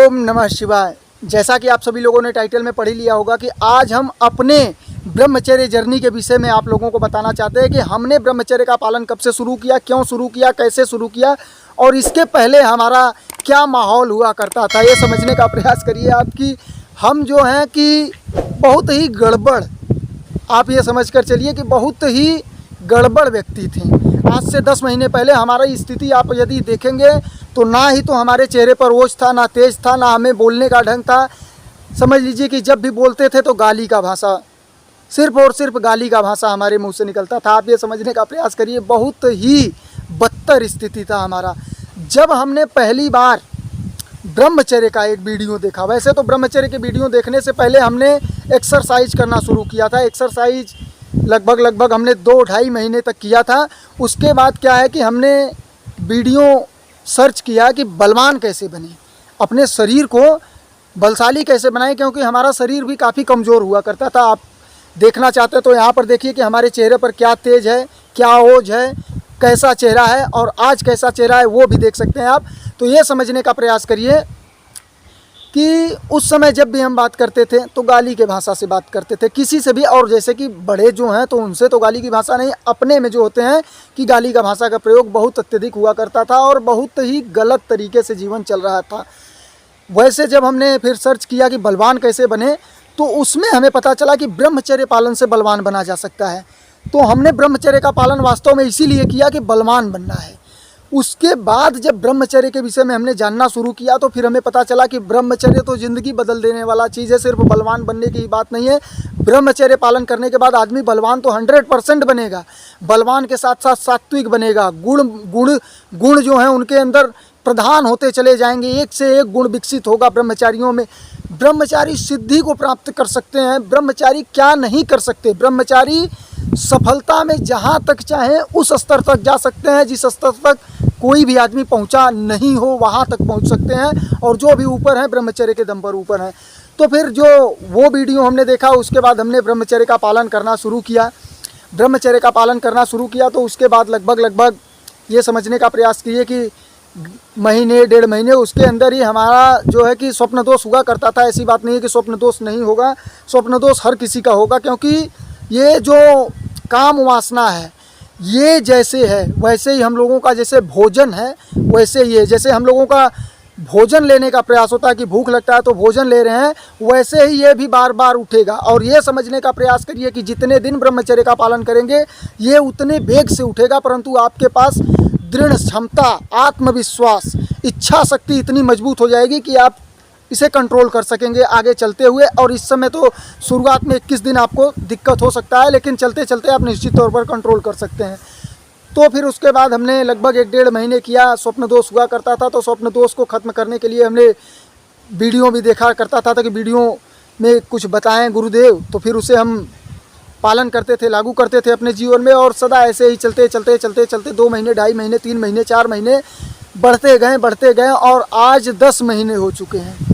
ओम नमः शिवाय। जैसा कि आप सभी लोगों ने टाइटल में पढ़ ही लिया होगा कि आज हम अपने ब्रह्मचर्य जर्नी के विषय में आप लोगों को बताना चाहते हैं कि हमने ब्रह्मचर्य का पालन कब से शुरू किया, क्यों शुरू किया, कैसे शुरू किया और इसके पहले हमारा क्या माहौल हुआ करता था। ये समझने का प्रयास करिए आप कि हम जो हैं कि बहुत ही गड़बड़, आप ये समझ कर चलिए कि बहुत ही गड़बड़ व्यक्ति थे। आज से 10 महीने पहले हमारी स्थिति आप यदि देखेंगे तो ना ही तो हमारे चेहरे पर ओज था, ना तेज था, ना हमें बोलने का ढंग था। समझ लीजिए कि जब भी बोलते थे तो गाली का भाषा, सिर्फ और सिर्फ गाली का भाषा हमारे मुंह से निकलता था। आप ये समझने का प्रयास करिए, बहुत ही बदतर स्थिति था हमारा। जब हमने पहली बार ब्रह्मचर्य का एक वीडियो देखा, वैसे तो ब्रह्मचर्य के वीडियो देखने से पहले हमने एक्सरसाइज करना शुरू किया था। एक्सरसाइज लगभग हमने 2-2.5 महीने तक किया था। उसके बाद क्या है कि हमने वीडियो सर्च किया कि बलवान कैसे बने, अपने शरीर को बलशाली कैसे बनाएं, क्योंकि हमारा शरीर भी काफ़ी कमज़ोर हुआ करता था। आप देखना चाहते हैं तो यहाँ पर देखिए कि हमारे चेहरे पर क्या तेज है, क्या ओज है, कैसा चेहरा है और आज कैसा चेहरा है वो भी देख सकते हैं आप। तो ये समझने का प्रयास करिए कि उस समय जब भी हम बात करते थे तो गाली के भाषा से बात करते थे किसी से भी, और जैसे कि बड़े जो हैं तो उनसे तो गाली की भाषा नहीं, अपने में जो होते हैं कि गाली का भाषा का प्रयोग बहुत अत्यधिक हुआ करता था और बहुत ही गलत तरीके से जीवन चल रहा था। वैसे जब हमने फिर सर्च किया कि बलवान कैसे बने तो उसमें हमें पता चला कि ब्रह्मचर्य पालन से बलवान बना जा सकता है। तो हमने ब्रह्मचर्य का पालन वास्तव में इसीलिए किया कि बलवान बनना है। उसके बाद जब ब्रह्मचर्य के विषय में हमने जानना शुरू किया तो फिर हमें पता चला कि ब्रह्मचर्य तो ज़िंदगी बदल देने वाला चीज़ है, सिर्फ बलवान बनने की बात नहीं है। ब्रह्मचर्य पालन करने के बाद आदमी बलवान तो 100% बनेगा, बलवान के साथ साथ सात्विक बनेगा। गुण जो हैं उनके अंदर प्रधान होते चले जाएंगे, एक से एक गुण विकसित होगा ब्रह्मचारियों में। ब्रह्मचारी सिद्धि को प्राप्त कर सकते हैं। ब्रह्मचारी क्या नहीं कर सकते, ब्रह्मचारी सफलता में जहाँ तक चाहे उस स्तर तक जा सकते हैं जिस स्तर तक कोई भी आदमी पहुँचा नहीं हो, वहाँ तक पहुँच सकते हैं। और जो भी ऊपर हैं ब्रह्मचर्य के दम पर ऊपर हैं। तो फिर जो वो वीडियो हमने देखा उसके बाद हमने ब्रह्मचर्य का पालन करना शुरू किया। ब्रह्मचर्य का पालन करना शुरू किया तो उसके बाद लगभग ये समझने का प्रयास किए कि महीने 1.5 महीने उसके अंदर ही हमारा जो है कि स्वप्न दोष हुआ करता था। ऐसी बात नहीं है कि स्वप्न दोष नहीं होगा, स्वप्न दोष हर किसी का होगा, क्योंकि ये जो काम वासना है ये जैसे है वैसे ही हम लोगों का, जैसे भोजन है वैसे ही है। जैसे हम लोगों का भोजन लेने का प्रयास होता है कि भूख लगता है तो भोजन ले रहे हैं, वैसे ही ये भी बार बार उठेगा। और ये समझने का प्रयास करिए कि जितने दिन ब्रह्मचर्य का पालन करेंगे ये उतने वेग से उठेगा, परंतु आपके पास दृढ़ क्षमता, आत्मविश्वास, इच्छा शक्ति इतनी मजबूत हो जाएगी कि आप इसे कंट्रोल कर सकेंगे आगे चलते हुए। और इस समय तो शुरुआत में 21 दिन आपको दिक्कत हो सकता है, लेकिन चलते चलते आप निश्चित तौर पर कंट्रोल कर सकते हैं। तो फिर उसके बाद हमने लगभग 1-1.5 महीने किया। स्वप्न दोष हुआ करता था तो स्वप्न दोष को ख़त्म करने के लिए हमने वीडियो भी देखा करता था कि वीडियो में कुछ बताएं गुरुदेव, तो फिर उसे हम पालन करते थे, लागू करते थे अपने जीवन में। और सदा ऐसे ही चलते 2 महीने, 2.5 महीने, 3 महीने, 4 महीने बढ़ते गए और आज 10 महीने हो चुके हैं।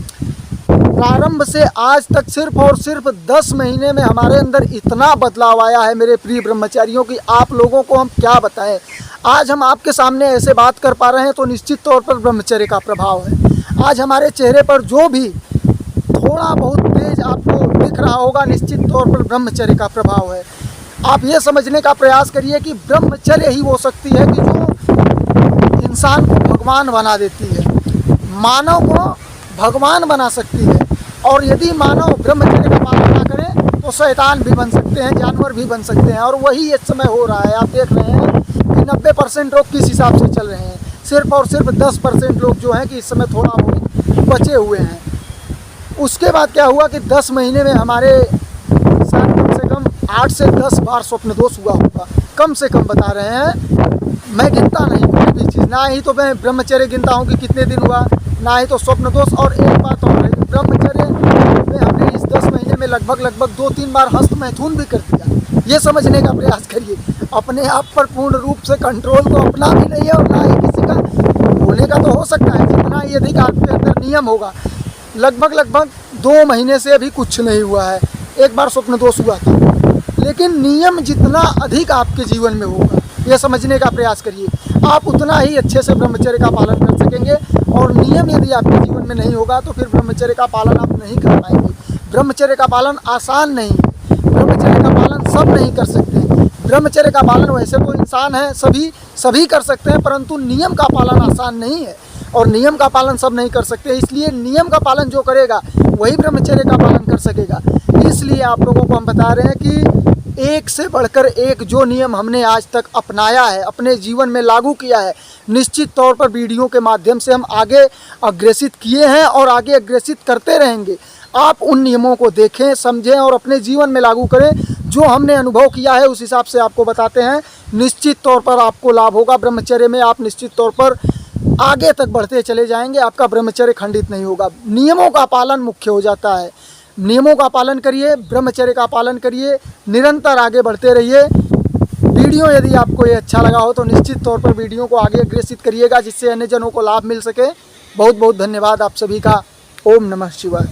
प्रारंभ से आज तक सिर्फ और सिर्फ 10 महीने में हमारे अंदर इतना बदलाव आया है मेरे प्रिय ब्रह्मचारियों की आप लोगों को हम क्या बताएं। आज हम आपके सामने ऐसे बात कर पा रहे हैं तो निश्चित तौर पर ब्रह्मचर्य का प्रभाव है। आज हमारे चेहरे पर जो भी थोड़ा बहुत तेज आपको दिख रहा होगा, निश्चित तौर पर ब्रह्मचर्य का प्रभाव है। आप ये समझने का प्रयास करिए कि ब्रह्मचर्य ही वो शक्ति है कि जो इंसान को भगवान बना देती है, मानव को भगवान बना सकती है। और यदि मानव ब्रह्मचर्य का पालन ना करें तो शैतान भी बन सकते हैं, जानवर भी बन सकते हैं। और वही इस समय हो रहा है। आप देख रहे हैं कि 90% लोग किस हिसाब से चल रहे हैं, सिर्फ और सिर्फ 10% लोग जो हैं कि इस समय थोड़ा बहुत बचे हुए हैं। उसके बाद क्या हुआ कि 10 महीने में हमारे साथ कम से कम 8 से 10 बार स्वप्न दोष हुआ होगा, कम से कम बता रहे हैं। मैं गिनता नहीं कोई भी चीज़, ना ही तो मैं ब्रह्मचर्य गिनता हूँ कि कितने दिन हुआ, ना ही तो स्वप्न दोष। और एक बात और है, ब्रह्मचर्य में हमने इस 10 महीने में लगभग 2-3 बार हस्त मैथुन भी कर दिया। ये समझने का प्रयास करिए। अपने आप पर पूर्ण रूप से कंट्रोल तो अपना भी नहीं है और ना ही किसी का होने का तो हो सकता है, जितना ही अधिक आपके अंदर नियम होगा। लगभग 2 महीने से अभी कुछ नहीं हुआ है। एक बार स्वप्न दोष हुआ था, लेकिन नियम जितना अधिक आपके जीवन में होगा, यह समझने का प्रयास करिए, आप उतना ही अच्छे से ब्रह्मचर्य का पालन कर सकेंगे और नियम यदि आपके जीवन में नहीं होगा तो फिर ब्रह्मचर्य का पालन आप नहीं कर पाएंगे। ब्रह्मचर्य का पालन आसान नहीं है, ब्रह्मचर्य का पालन सब नहीं कर सकते। ब्रह्मचर्य का पालन वैसे तो इंसान है सभी कर सकते हैं, परंतु नियम का पालन आसान नहीं है और नियम का पालन सब नहीं कर सकते। इसलिए नियम का पालन जो करेगा वही ब्रह्मचर्य का पालन कर सकेगा। इसलिए आप लोगों को हम बता रहे हैं कि एक से बढ़कर एक जो नियम हमने आज तक अपनाया है, अपने जीवन में लागू किया है, निश्चित तौर पर वीडियो के माध्यम से हम आगे अग्रेसित किए हैं और आगे अग्रेसित करते रहेंगे। आप उन नियमों को देखें, समझें और अपने जीवन में लागू करें। जो हमने अनुभव किया है उस हिसाब से आपको बताते हैं। निश्चित तौर पर आपको लाभ होगा। ब्रह्मचर्य में आप निश्चित तौर पर आगे तक बढ़ते चले जाएंगे, आपका ब्रह्मचर्य खंडित नहीं होगा। नियमों का पालन मुख्य हो जाता है। नियमों का पालन करिए, ब्रह्मचर्य का पालन करिए, निरंतर आगे बढ़ते रहिए। वीडियो यदि आपको ये अच्छा लगा हो तो निश्चित तौर पर वीडियो को आगे अग्रेसित करिएगा, जिससे अन्य जनों को लाभ मिल सके। बहुत बहुत धन्यवाद आप सभी का। ओम नमः शिवाय।